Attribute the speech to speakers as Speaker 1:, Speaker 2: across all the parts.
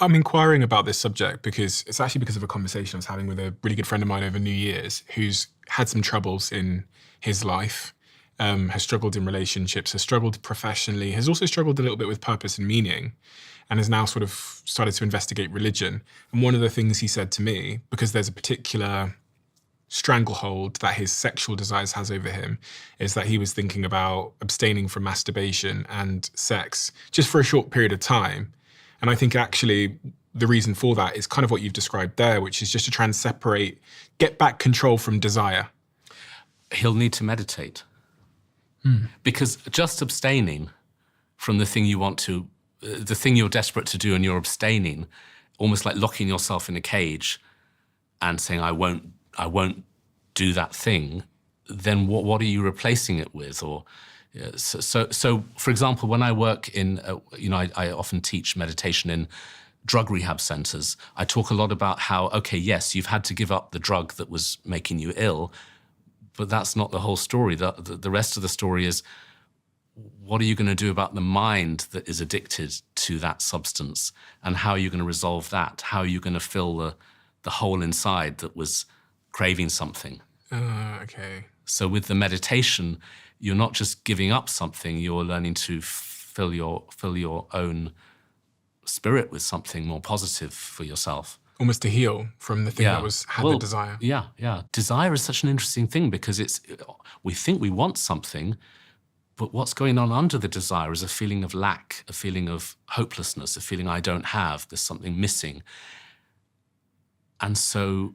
Speaker 1: I'm inquiring about this subject because it's actually because of a conversation I was having with a really good friend of mine over New Year's who's had some troubles in his life, has struggled in relationships, has struggled professionally, has also struggled a little bit with purpose and meaning, and has now sort of started to investigate religion. And one of the things he said to me, because there's a particular stranglehold that his sexual desires has over him, is that he was thinking about abstaining from masturbation and sex just for a short period of time. And I think actually the reason for that is kind of what you've described there, which is just to try and separate, get back control from desire.
Speaker 2: He'll need to meditate. Because just abstaining from the thing you want to, the thing you're desperate to do, and you're abstaining, almost like locking yourself in a cage and saying, I won't do that thing, then what are you replacing it with? Or so for example, when I work in, I often teach meditation in drug rehab centers. I talk a lot about how, okay, yes, you've had to give up the drug that was making you ill, but that's not the whole story. The rest of the story is, what are you going to do about the mind that is addicted to that substance? And how are you going to resolve that? How are you going to fill the hole inside that was craving something?
Speaker 1: Okay.
Speaker 2: So with the meditation, you're not just giving up something, you're learning to fill your own spirit with something more positive for yourself.
Speaker 1: Almost to heal from the thing that had the desire.
Speaker 2: Yeah. Desire is such an interesting thing because we think we want something, but what's going on under the desire is a feeling of lack, a feeling of hopelessness, a feeling I don't have, there's something missing. And so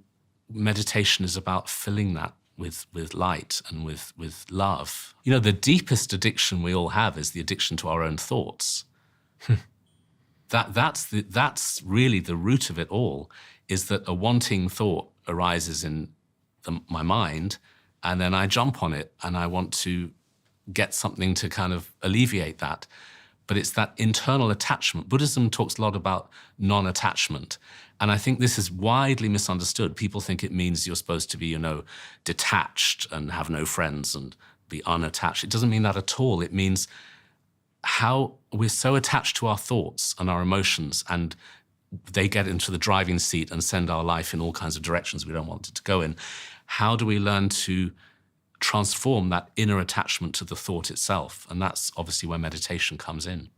Speaker 2: meditation is about filling that with light and with love. You know, the deepest addiction we all have is the addiction to our own thoughts. That's really the root of it all, is that a wanting thought arises in my mind, and then I jump on it and I want to get something to kind of alleviate that. But it's that internal attachment. Buddhism talks a lot about non-attachment. And I think this is widely misunderstood. People think it means you're supposed to be, detached and have no friends and be unattached. It doesn't mean that at all. It means how we're so attached to our thoughts and our emotions, and they get into the driving seat and send our life in all kinds of directions we don't want it to go in. How do we learn to transform that inner attachment to the thought itself? And that's obviously where meditation comes in.